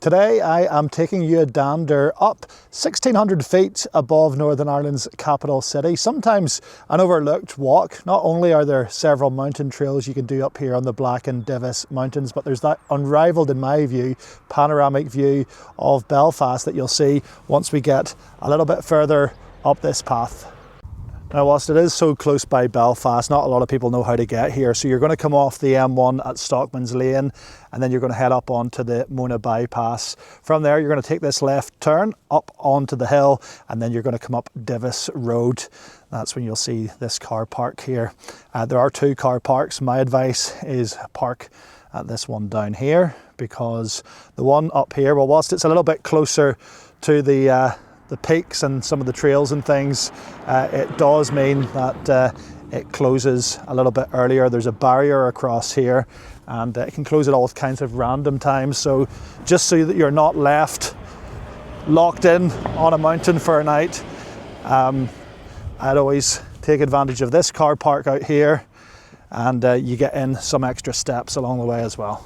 Today I am taking you a dander up 1600 feet above Northern Ireland's capital city. Sometimes an overlooked walk. Not only are there several mountain trails you can do up here on the Black and Divis mountains, but there's that unrivaled, in my view, panoramic view of Belfast that you'll see once we get a little bit further up this path. Now, whilst it is so close by Belfast, not a lot of people know how to get here. So you're going to come off the M1 at Stockman's Lane, and then you're going to head up onto the Mona bypass. From there, you're going to take this left turn up onto the hill, and then you're going to come up Divis Road. That's when you'll see this car park here. There are two car parks. My advice is park at this one down here, because the one up here, well, whilst it's a little bit closer to the peaks and some of the trails and things, it does mean that it closes a little bit earlier. There's a barrier across here, and it can close at all kinds of random times. So just so that you're not left locked in on a mountain for a night, I'd always take advantage of this car park out here, and you get in some extra steps along the way as well.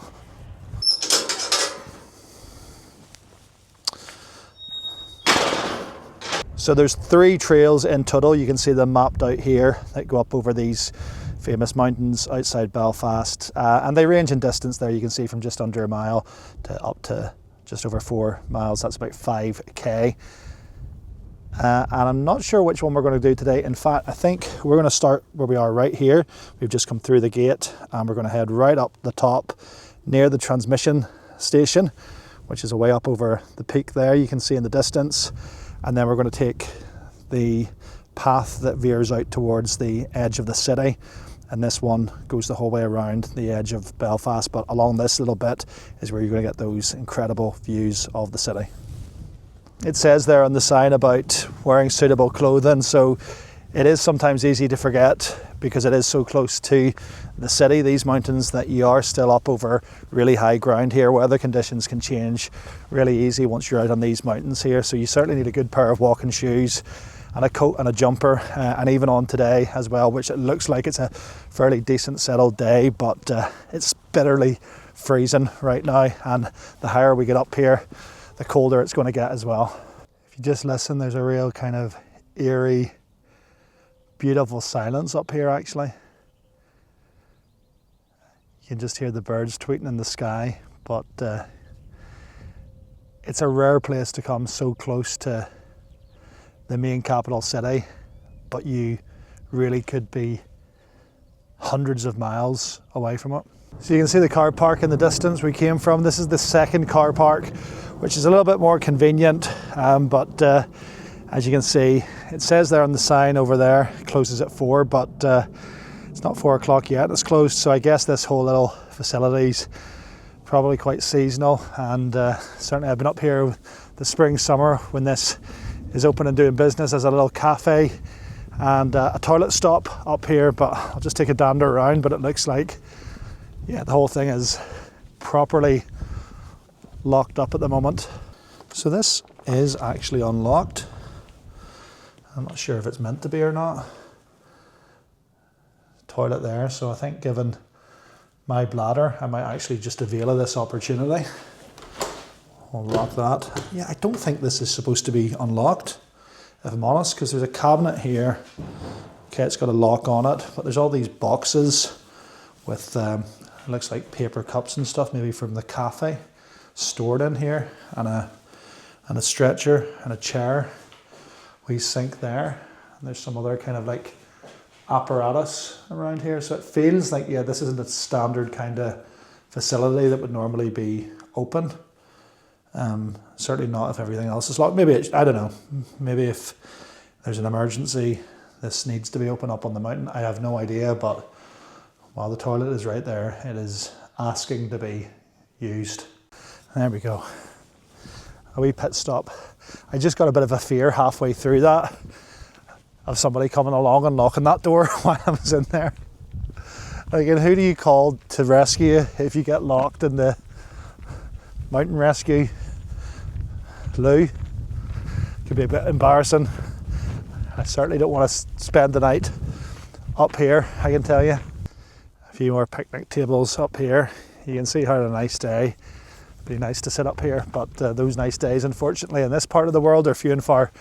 So there's 3 trails in total. You can see them mapped out here that go up over these famous mountains outside Belfast. And they range in distance there. You can see from just under a mile to up to just over 4 miles. That's about 5k. And I'm not sure which one we're going to do today. In fact, I think we're going to start where we are right here. We've just come through the gate, and we're going to head right up the top near the transmission station, which is a way up over the peak there, you can see in the distance. And then we're going to take the path that veers out towards the edge of the city. And this one goes the whole way around the edge of Belfast. But along this little bit is where you're going to get those incredible views of the city. It says there on the sign about wearing suitable clothing. So it is sometimes easy to forget, because it is so close to the city, these mountains, that you are still up over really high ground here. Weather conditions can change really easy once you're out on these mountains here. So you certainly need a good pair of walking shoes and a coat and a jumper, and even on today as well, which it looks like it's a fairly decent settled day, but it's bitterly freezing right now. And the higher we get up here, the colder it's going to get as well. If you just listen, there's a real kind of eerie, beautiful silence up here actually. You can just hear the birds tweeting in the sky, but it's a rare place to come so close to the main capital city, but you really could be hundreds of miles away from it. So you can see the car park in the distance we came from. This is the second car park, which is a little bit more convenient, but as you can see, it says there on the sign over there, it closes at 4, but it's not 4 o'clock yet, it's closed. So I guess this whole little facility's probably quite seasonal, and certainly I've been up here the spring, summer, when this is open and doing business as a little cafe and a toilet stop up here, but I'll just take a dander around. But it looks like, yeah, the whole thing is properly locked up at the moment. So this is actually unlocked. I'm not sure if it's meant to be or not. Toilet there, so I think given my bladder, I might actually just avail of this opportunity. I'll lock that. Yeah, I don't think this is supposed to be unlocked, if I'm honest, because there's a cabinet here. Okay, it's got a lock on it, but there's all these boxes with, it looks like paper cups and stuff, maybe from the cafe, stored in here, and a stretcher and a chair. We sink there, and there's some other kind of like apparatus around here. So it feels like, yeah, this isn't a standard kind of facility that would normally be open. Certainly not if everything else is locked. Maybe, I don't know, maybe if there's an emergency, this needs to be open up on the mountain. I have no idea, but while the toilet is right there, it is asking to be used. There we go. A wee pit stop. I just got a bit of a fear halfway through that of somebody coming along and locking that door while I was in there. Like, and who do you call to rescue you if you get locked in the mountain rescue loo? Could be a bit embarrassing. I certainly don't want to spend the night up here, I can tell you. A few more picnic tables up here. You can see how on a nice day Be nice to sit up here, but those nice days, unfortunately, in this part of the world are few and far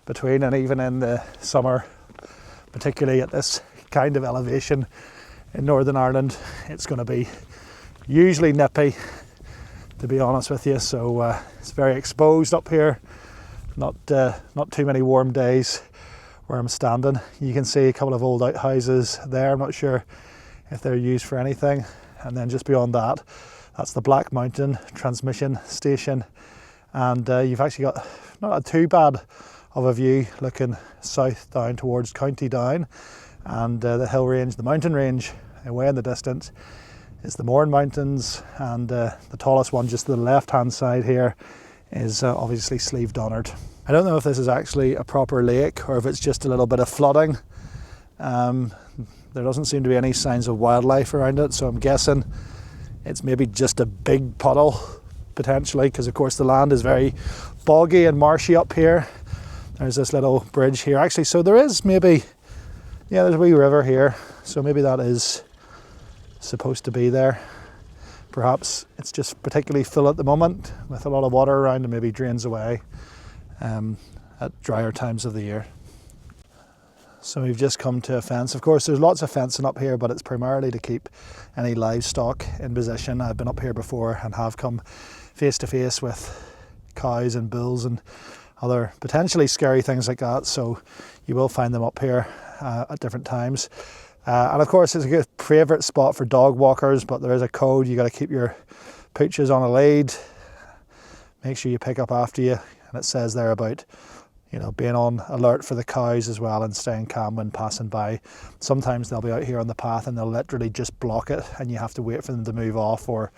between, and even in the summer, particularly at this kind of elevation in Northern Ireland, it's going to be usually nippy, to be honest with you. So it's very exposed up here. Not too many warm days where I'm standing. You can see a couple of old outhouses there. I'm not sure if they're used for anything. And then just beyond that, that's the Black Mountain transmission station. And you've actually got not too bad of a view looking south down towards County Down, and the hill range, the mountain range away in the distance is the Mourne Mountains, and the tallest one just to the left hand side here is obviously Slieve Donard. I don't know if this is actually a proper lake or if it's just a little bit of flooding. There doesn't seem to be any signs of wildlife around it, so I'm guessing it's maybe just a big puddle potentially, because of course the land is very boggy and marshy up here. There's this little bridge here actually, so there is maybe, yeah, there's a wee river here, so maybe that is supposed to be there. Perhaps it's just particularly full at the moment with a lot of water around and maybe drains away at drier times of the year. So we've just come to a fence. Of course, there's lots of fencing up here, but it's primarily to keep any livestock in position. I've been up here before and have come face to face with cows and bulls and other potentially scary things like that. So you will find them up here at different times. And of course, it's a good favourite spot for dog walkers, but there is a code. You got to keep your pooches on a lead. Make sure you pick up after you. And it says there about, you know, being on alert for the cows as well and staying calm when passing by. Sometimes they'll be out here on the path and they'll literally just block it, and you have to wait for them to move off or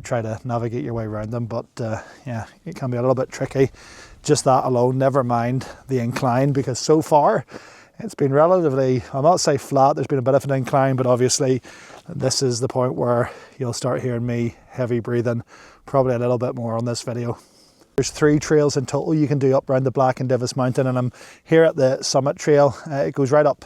try to navigate your way around them. But yeah, it can be a little bit tricky. Just that alone, never mind the incline, because so far it's been relatively, I'll not say flat, there's been a bit of an incline, but obviously this is the point where you'll start hearing me heavy breathing probably a little bit more on this video. There's 3 trails in total you can do up around the Black and Divis Mountain, and I'm here at the summit trail. It goes right up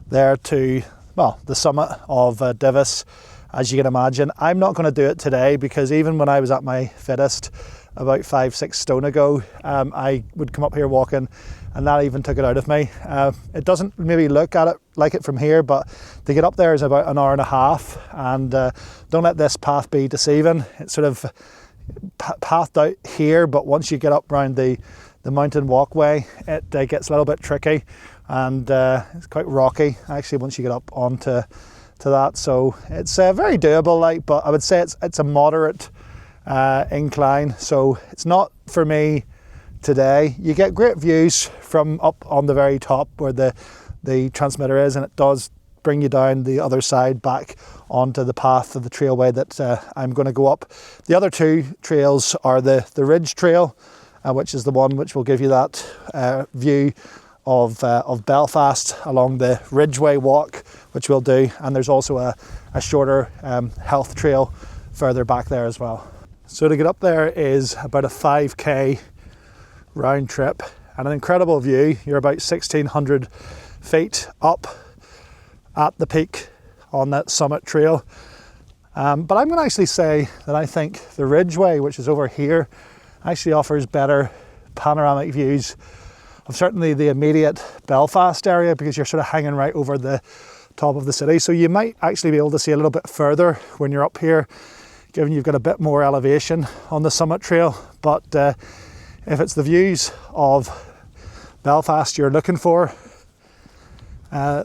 there to, well, the summit of Divis, as you can imagine. I'm not going to do it today because even when I was at my fittest about 5-6 stone ago, I would come up here walking and that even took it out of me. It doesn't maybe look at it like it from here, but to get up there is about an hour and a half, and don't let this path be deceiving. It's sort of pathed out here, but once you get up around the mountain walkway, it gets a little bit tricky, and it's quite rocky actually once you get up onto that. So it's very doable, like, but I would say it's a moderate incline, so it's not for me today. You get great views from up on the very top where the transmitter is, and it does bring you down the other side back onto the path of the trailway that I'm going to go up. The other 2 trails are the Ridge Trail, which is the one which will give you that view of Belfast along the Ridgeway walk, which we'll do, and there's also a shorter health trail further back there as well. So to get up there is about a 5k round trip and an incredible view. You're about 1600 feet up at the peak on that summit trail. But I'm going to actually say that I think the Ridgeway, which is over here, actually offers better panoramic views of certainly the immediate Belfast area, because you're sort of hanging right over the top of the city. So you might actually be able to see a little bit further when you're up here, given you've got a bit more elevation on the summit trail. But if it's the views of Belfast you're looking for,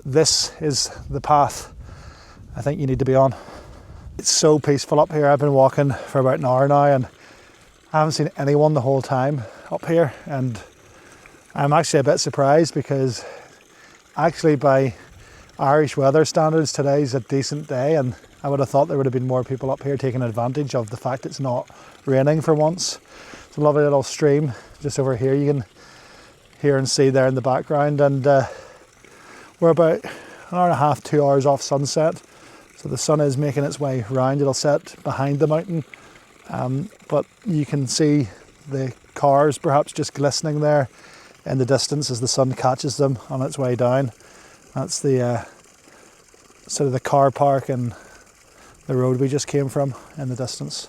this is the path I think you need to be on. It's so peaceful up here. I've been walking for about an hour now and I haven't seen anyone the whole time up here, and I'm actually a bit surprised because actually by Irish weather standards today's a decent day, and I would have thought there would have been more people up here taking advantage of the fact it's not raining for once. It's a lovely little stream just over here you can hear and see there in the background, and we're about an hour and a half, 2 hours off sunset, so the sun is making its way round. It'll set behind the mountain, but you can see the cars perhaps just glistening there in the distance as the sun catches them on its way down. That's the sort of the car park and the road we just came from in the distance.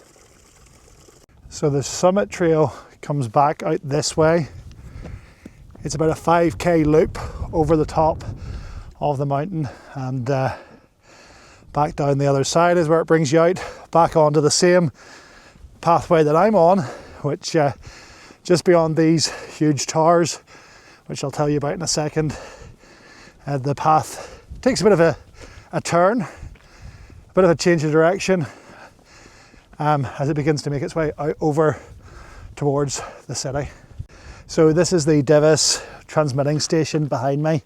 So the summit trail comes back out this way. It's about a 5k loop over the top of the mountain, and back down the other side is where it brings you out, back onto the same pathway that I'm on, which just beyond these huge towers, which I'll tell you about in a second, the path takes a bit of a turn, a bit of a change of direction, as it begins to make its way out over towards the city. So this is the Divis transmitting station behind me.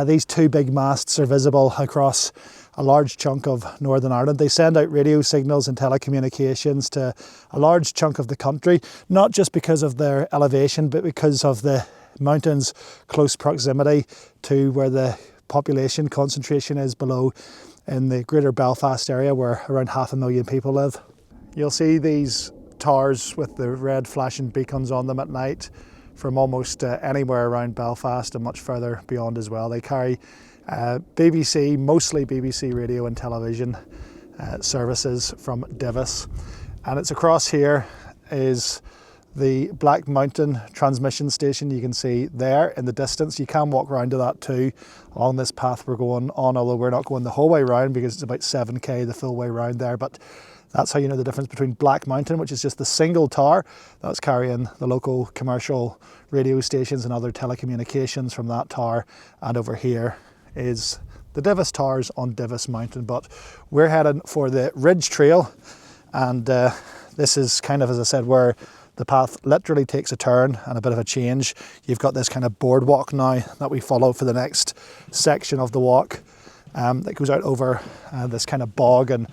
These two big masts are visible across a large chunk of Northern Ireland. They send out radio signals and telecommunications to a large chunk of the country, not just because of their elevation, but because of the mountains' close proximity to where the population concentration is below in the greater Belfast area, where around 500,000 people live. You'll see these towers with the red flashing beacons on them at night from almost anywhere around Belfast and much further beyond as well. They carry BBC, mostly BBC radio and television services from Divis. And it's across here is the Black Mountain transmission station you can see there in the distance. You can walk around to that too along this path we're going on, although we're not going the whole way round because it's about 7k the full way round there. But that's how you know the difference between Black Mountain, which is just the single tower that's carrying the local commercial radio stations and other telecommunications from that tower, and over here is the Divis towers on Divis Mountain. But we're heading for the Ridge Trail, and this is kind of, as I said, where the path literally takes a turn and a bit of a change. You've got this kind of boardwalk now that we follow for the next section of the walk that goes out over this kind of bog and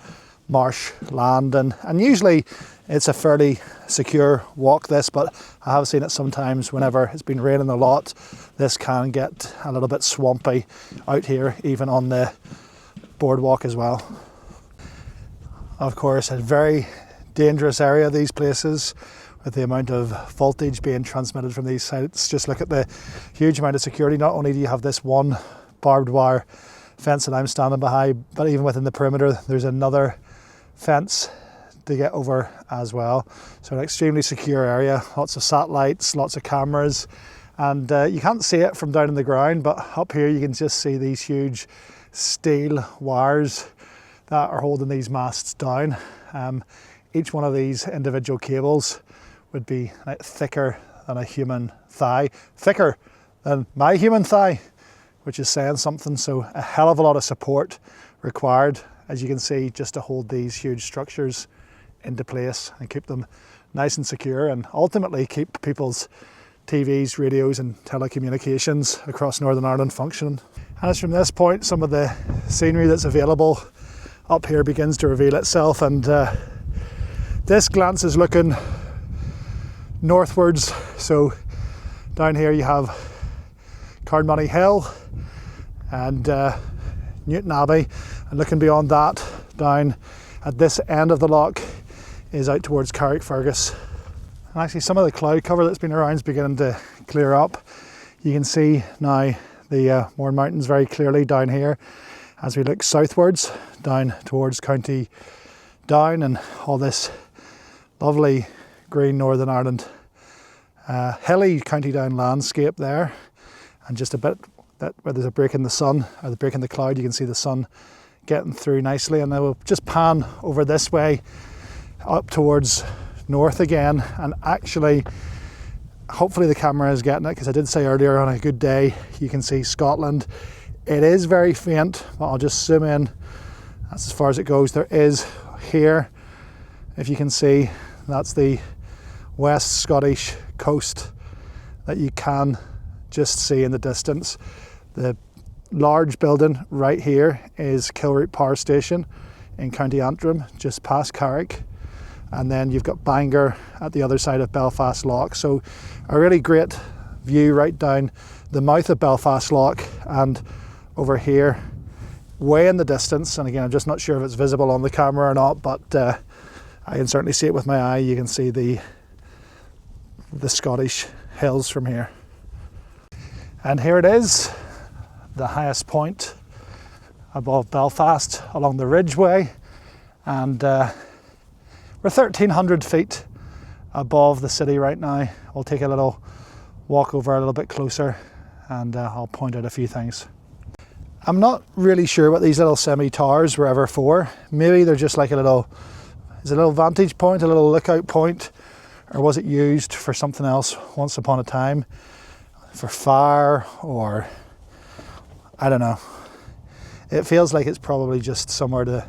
marsh land, and usually it's a fairly secure walk this, but I have seen it sometimes whenever it's been raining a lot. This can get a little bit swampy out here, even on the boardwalk as well. Of course, a very dangerous area, these places, with the amount of voltage being transmitted from these sites. Just look at the huge amount of security. Not only do you have this one barbed wire fence that I'm standing behind, but even within the perimeter there's another fence to get over as well. So an extremely secure area, lots of satellites, lots of cameras, and you can't see it from down in the ground, but up here you can just see these huge steel wires that are holding these masts down. Each one of these individual cables would be thicker than a human thigh, thicker than my human thigh, which is saying something. So a hell of a lot of support required, as you can see, just to hold these huge structures into place and keep them nice and secure, and ultimately keep people's TVs, radios and telecommunications across Northern Ireland functioning. And it's from this point some of the scenery that's available up here begins to reveal itself, and this glance is looking northwards. So down here you have Carnmoney Hill and Newton Abbey, and looking beyond that, down at this end of the loch is out towards Carrickfergus. And actually some of the cloud cover that's been around is beginning to clear up. You can see now the Mourne Mountains very clearly down here as we look southwards down towards County Down, and all this lovely green Northern Ireland hilly County Down landscape there. And just a bit where there's a break in the sun, or the break in the cloud, you can see the sun getting through nicely. And I will just pan over this way up towards north again, and actually hopefully the camera is getting it, because I did say earlier on a good day you can see Scotland. It is very faint, but I'll just zoom in. That's as far as it goes. There is here, if you can see, that's the West Scottish coast that you can just see in the distance. The large building right here is Kilroot Power Station in County Antrim, just past Carrick. And then you've got Bangor at the other side of Belfast Loch. So a really great view right down the mouth of Belfast Loch, and over here, way in the distance, and again I'm just not sure if it's visible on the camera or not, but I can certainly see it with my eye. You can see the Scottish hills from here. And here it is, the highest point above Belfast along the Ridgeway, and we're 1,300 feet above the city right now. We'll take a little walk over a little bit closer and I'll point out a few things. I'm not really sure what these little semi-towers were ever for. Maybe they're just like a little vantage point, a little lookout point, or was it used for something else once upon a time? For fire, or I don't know. It feels like it's probably just somewhere to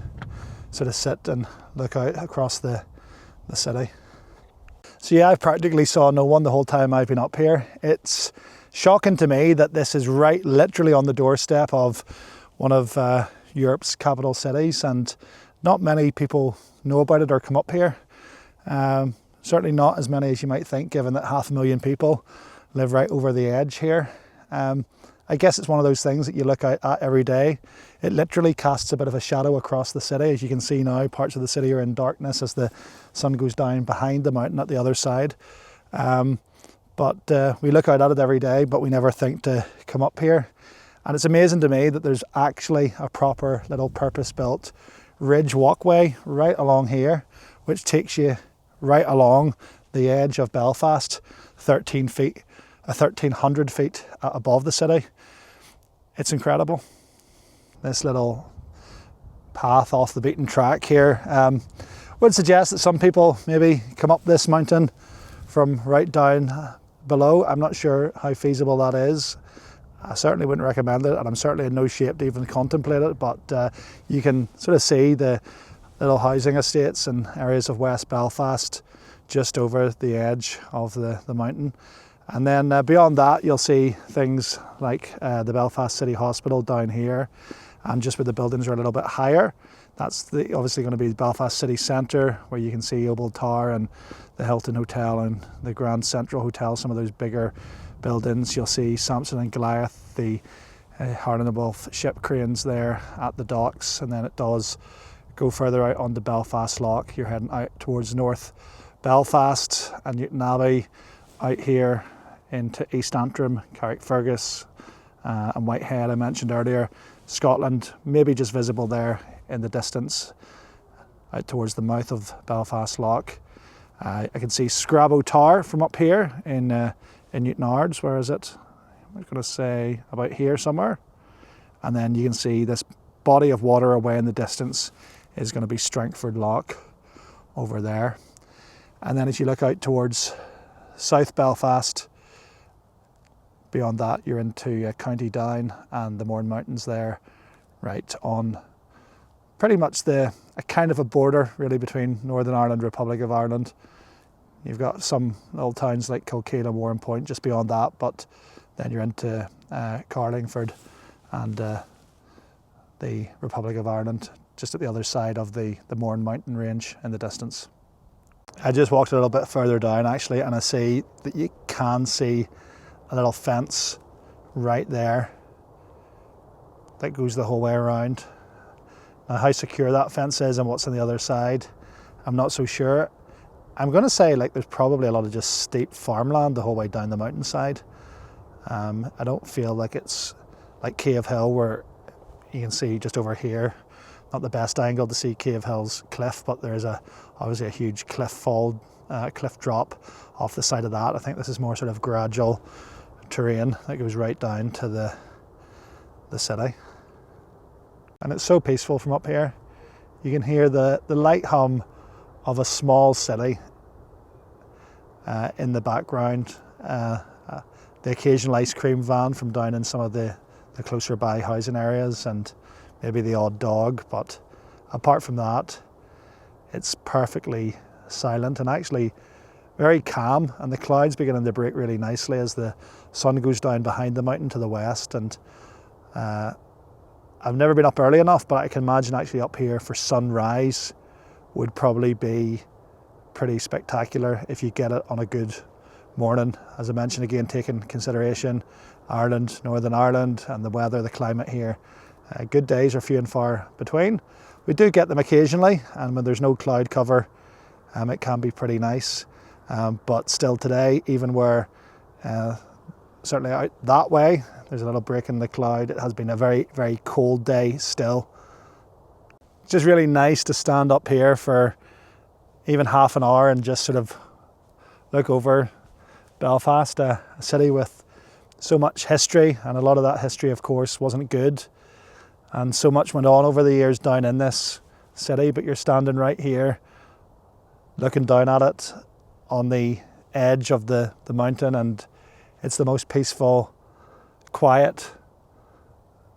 sort of sit and look out across the city. So yeah, I've practically saw no one the whole time I've been up here. It's shocking to me that this is right literally on the doorstep of one of Europe's capital cities, and not many people know about it or come up here. Certainly not as many as you might think, given that 500,000 people live right over the edge here. I guess it's one of those things that you look out at every day. It literally casts a bit of a shadow across the city. As you can see now, parts of the city are in darkness as the sun goes down behind the mountain at the other side. But we look out at it every day, but we never think to come up here. And it's amazing to me that there's actually a proper little purpose-built ridge walkway right along here, which takes you right along the edge of Belfast, 1,300 feet above the city. It's incredible. This little path off the beaten track here would suggest that some people maybe come up this mountain from right down below. I'm not sure how feasible that is. I certainly wouldn't recommend it, and I'm certainly in no shape to even contemplate it, but you can sort of see the little housing estates and areas of West Belfast just over the edge of the mountain. And then beyond that, you'll see things like the Belfast City Hospital down here, and just where the buildings are a little bit higher. That's obviously going to be the Belfast City Centre, where you can see Old Tower and the Hilton Hotel and the Grand Central Hotel, some of those bigger buildings. You'll see Samson and Goliath, the Harland and Wolff ship cranes there at the docks, and then it does go further out onto Belfast Lough. You're heading out towards North Belfast and Newton Abbey, out here into East Antrim, Carrickfergus and Whitehead I mentioned earlier. Scotland maybe just visible there in the distance out towards the mouth of Belfast Lough. I can see Scrabo Tower from up here in Newton Ards. Where is it? I'm going to say about here somewhere. And then you can see this body of water away in the distance is going to be Strangford Lough over there. And then as you look out towards South Belfast, beyond that you're into County Down and the Mourne Mountains there, right on pretty much a kind of a border really between Northern Ireland, Republic of Ireland. You've got some little towns like Kilkeel and Warrenpoint just beyond that, but then you're into Carlingford and the Republic of Ireland just at the other side of the Mourne Mountain range in the distance. I just walked a little bit further down actually, and I see that you can see a little fence right there that goes the whole way around. Now, how secure that fence is and what's on the other side, I'm not so sure. I'm going to say like there's probably a lot of just steep farmland the whole way down the mountainside. I don't feel like it's like Cave Hill, where you can see just over here, not the best angle to see Cave Hill's cliff, but there's obviously a huge cliff drop off the side of that. I think this is more sort of gradual terrain that goes right down to the city. And it's so peaceful from up here. You can hear the light hum of a small city in the background. The occasional ice cream van from down in some of the closer by housing areas, and maybe the odd dog, but apart from that, it's perfectly silent and actually very calm, and the clouds beginning to break really nicely as the sun goes down behind the mountain to the west. And I've never been up early enough, but I can imagine actually up here for sunrise would probably be pretty spectacular if you get it on a good morning. As I mentioned, again, taking consideration Ireland, Northern Ireland, and the weather, the climate here. Good days are few and far between. We do get them occasionally, and when there's no cloud cover, it can be pretty nice. But still today, even where certainly out that way, there's a little break in the cloud. It has been a very, very cold day still. It's just really nice to stand up here for even half an hour and just sort of look over Belfast, a city with so much history, and a lot of that history, of course, wasn't good. And so much went on over the years down in this city, but you're standing right here, looking down at it on the edge of the mountain, and it's the most peaceful, quiet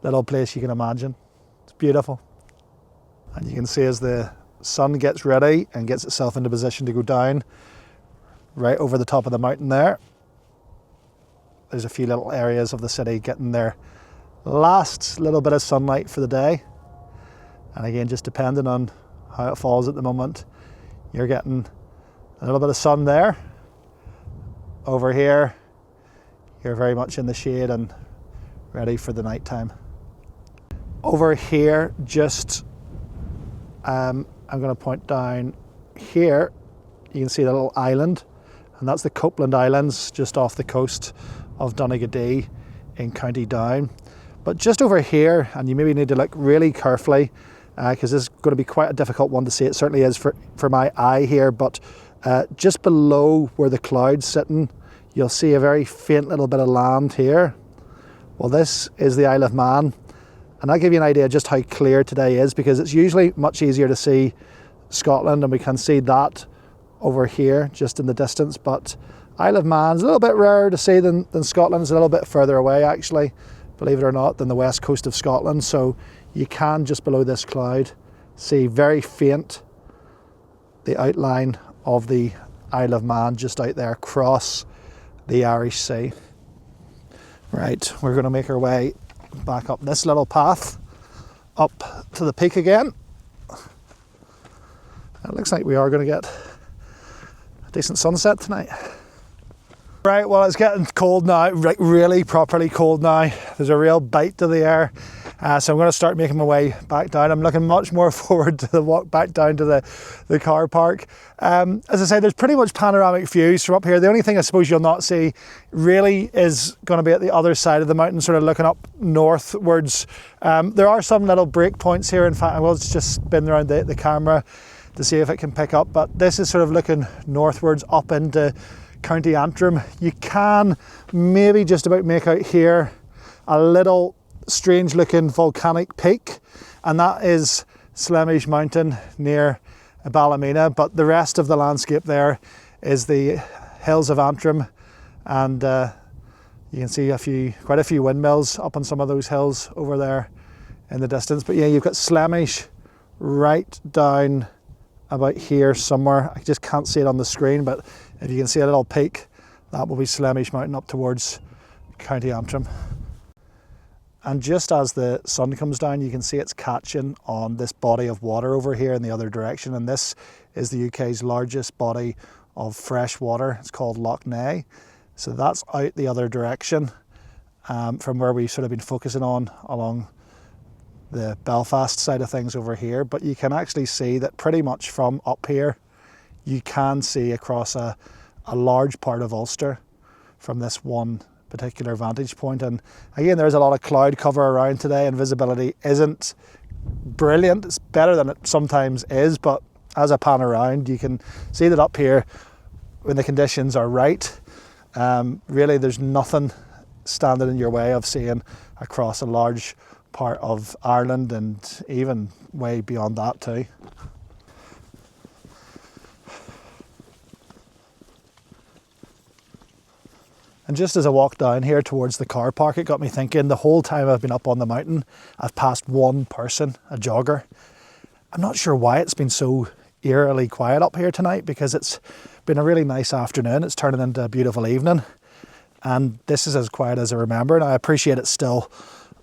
little place you can imagine. It's beautiful. And you can see as the sun gets ready and gets itself into position to go down, right over the top of the mountain there's a few little areas of the city getting their last little bit of sunlight for the day. And again, just depending on how it falls at the moment, you're getting a little bit of sun there. Over here, you're very much in the shade and ready for the night time. Over here, just I'm going to point down here. You can see the little island, and that's the Copeland Islands, just off the coast of Donegal in County Down. But just over here, and you maybe need to look really carefully, because this is going to be quite a difficult one to see. It certainly is for my eye here, but just below where the cloud's sitting, you'll see a very faint little bit of land here. Well, this is the Isle of Man, and I'll give you an idea just how clear today is, because it's usually much easier to see Scotland, and we can see that over here just in the distance, but Isle of Man is a little bit rarer to see than Scotland. It's a little bit further away, actually, believe it or not, than the west coast of Scotland. So you can, just below this cloud, see very faint the outline of the Isle of Man just out there across the Irish Sea. Right, we're going to make our way back up this little path up to the peak again. It looks like we are going to get a decent sunset tonight. Right, well, it's getting cold now, like really properly cold now. There's a real bite to the air. So I'm going to start making my way back down. I'm looking much more forward to the walk back down to the car park. As I say, there's pretty much panoramic views from up here. The only thing I suppose you'll not see really is going to be at the other side of the mountain, sort of looking up northwards. There are some little break points here. In fact, I will just spin around the camera to see if it can pick up. But this is sort of looking northwards up into County Antrim. You can maybe just about make out here a little strange looking volcanic peak, and that is Slemish Mountain near Ballymena, but the rest of the landscape there is the hills of Antrim, and you can see quite a few windmills up on some of those hills over there in the distance. But yeah, you've got Slemish right down about here somewhere. I just can't see it on the screen, but if you can see a little peak, that will be Slemish Mountain up towards County Antrim. And just as the sun comes down, you can see it's catching on this body of water over here in the other direction. And this is the UK's largest body of fresh water. It's called Loch Ness. So that's out the other direction from where we've sort of been focusing on along the Belfast side of things over here. But you can actually see that pretty much from up here, you can see across a large part of Ulster from this one particular vantage point. And again, there's a lot of cloud cover around today and visibility isn't brilliant. It's better than it sometimes is, but as I pan around, you can see that up here, when the conditions are right, really there's nothing standing in your way of seeing across a large part of Ireland and even way beyond that too. And just as I walked down here towards the car park, it got me thinking, the whole time I've been up on the mountain, I've passed one person, a jogger. I'm not sure why it's been so eerily quiet up here tonight, because it's been a really nice afternoon. It's turning into a beautiful evening. And this is as quiet as I remember. And I appreciate it's still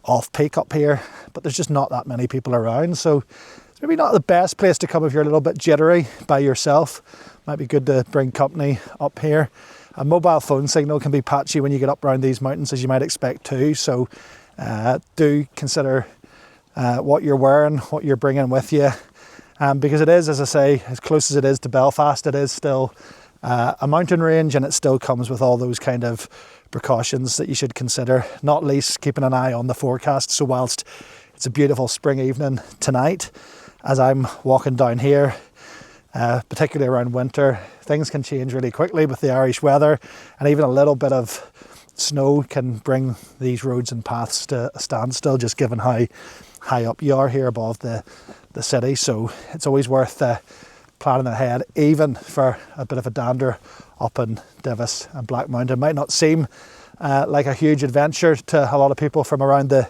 off peak up here, but there's just not that many people around. So it's maybe not the best place to come if you're a little bit jittery by yourself. Might be good to bring company up here. A mobile phone signal can be patchy when you get up around these mountains, as you might expect too. So do consider what you're wearing, what you're bringing with you. Because it is, as I say, as close as it is to Belfast, it is still a mountain range, and it still comes with all those kind of precautions that you should consider, not least keeping an eye on the forecast. So whilst it's a beautiful spring evening tonight, as I'm walking down here, particularly around winter. Things can change really quickly with the Irish weather, and even a little bit of snow can bring these roads and paths to a standstill, just given how high up you are here above the city. So it's always worth planning ahead, even for a bit of a dander up in Divis and Black Mountain. It might not seem like a huge adventure to a lot of people from around the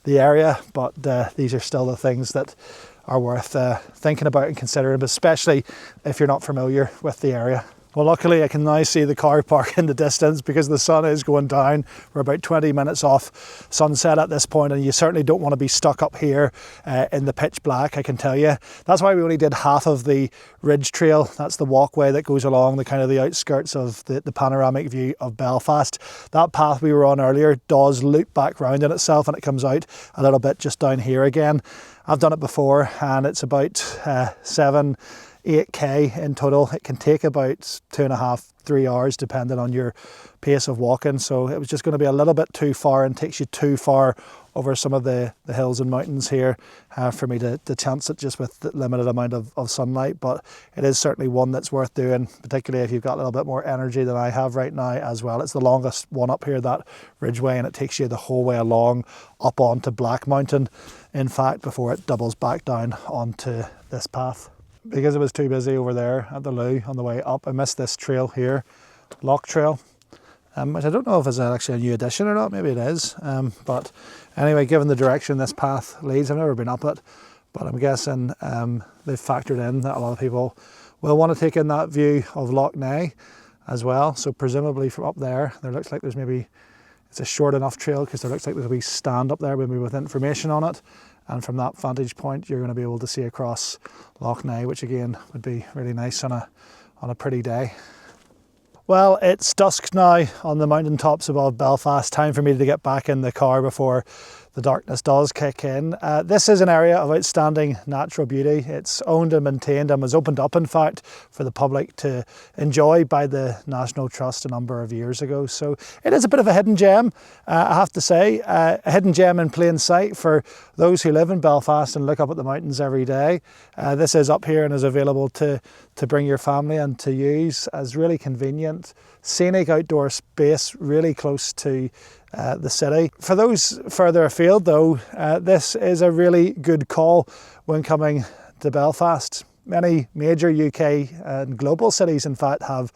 area, but these are still the things that are worth thinking about and considering, especially if you're not familiar with the area. Well, luckily I can now see the car park in the distance because the sun is going down. We're about 20 minutes off sunset at this point, and you certainly don't want to be stuck up here in the pitch black, I can tell you. That's why we only did half of the Ridge Trail. That's the walkway that goes along the kind of the outskirts of the panoramic view of Belfast. That path we were on earlier does loop back round in itself, and it comes out a little bit just down here again. I've done it before, and it's about 8k in total. It can take about 2.5, 3 hours depending on your pace of walking. So it was just going to be a little bit too far and takes you too far over some of the hills and mountains here for me to chance it just with the limited amount of sunlight. But it is certainly one that's worth doing, particularly if you've got a little bit more energy than I have right now as well. It's the longest one up here, that Ridgeway, and it takes you the whole way along up onto Black Mountain, in fact, before it doubles back down onto this path. Because it was too busy over there at the loo on the way up, I missed this trail here, Loch Trail, which I don't know if it's actually a new addition or not. Maybe it is. But anyway, given the direction this path leads, I've never been up it, but I'm guessing they've factored in that a lot of people will want to take in that view of Loch Ness as well. So presumably from up there looks like there's maybe, it's a short enough trail because there looks like there's a wee stand up there maybe with information on it. And from that vantage point, you're going to be able to see across Loch Ness, which again would be really nice on a pretty day. Well, it's dusk now on the mountain tops above Belfast. Time for me to get back in the car before the darkness does kick in. This is an area of outstanding natural beauty. It's owned and maintained and was opened up, in fact, for the public to enjoy by the National Trust a number of years ago. So it is a bit of a hidden gem, I have to say, a hidden gem in plain sight for those who live in Belfast and look up at the mountains every day. This is up here and is available to bring your family and to use as really convenient, scenic outdoor space really close to the city. For those further afield though, this is a really good call when coming to Belfast. Many major UK and global cities in fact have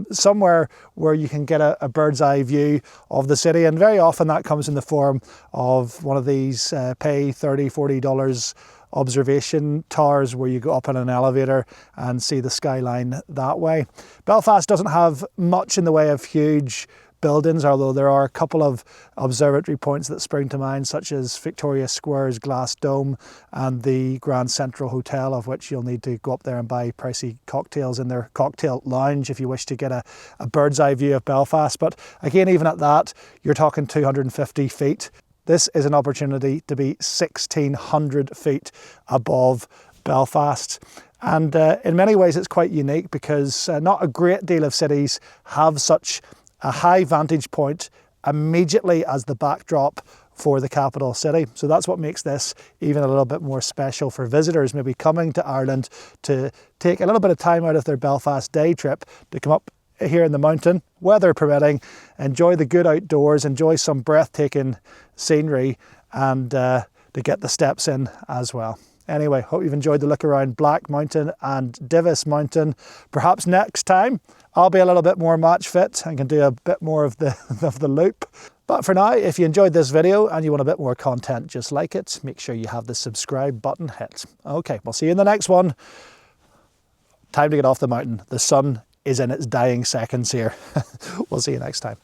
somewhere where you can get a bird's eye view of the city, and very often that comes in the form of one of these pay $30, $40 observation towers where you go up in an elevator and see the skyline that way. Belfast doesn't have much in the way of huge buildings, although there are a couple of observatory points that spring to mind, such as Victoria Square's Glass Dome and the Grand Central Hotel, of which you'll need to go up there and buy pricey cocktails in their cocktail lounge if you wish to get a bird's eye view of Belfast. But again, even at that, you're talking 250 feet. This is an opportunity to be 1,600 feet above Belfast. And in many ways it's quite unique because not a great deal of cities have such a high vantage point immediately as the backdrop for the capital city. So that's what makes this even a little bit more special for visitors maybe coming to Ireland to take a little bit of time out of their Belfast day trip to come up here in the mountain, weather permitting, enjoy the good outdoors, enjoy some breathtaking scenery, and to get the steps in as well. Anyway, hope you've enjoyed the look around Black Mountain and Divis Mountain. Perhaps next time I'll be a little bit more match fit and can do a bit more of the loop. But for now, if you enjoyed this video and you want a bit more content just like it, make sure you have the subscribe button hit. Okay, we'll see you in the next one. Time to get off the mountain. The sun is in its dying seconds here. We'll see you next time.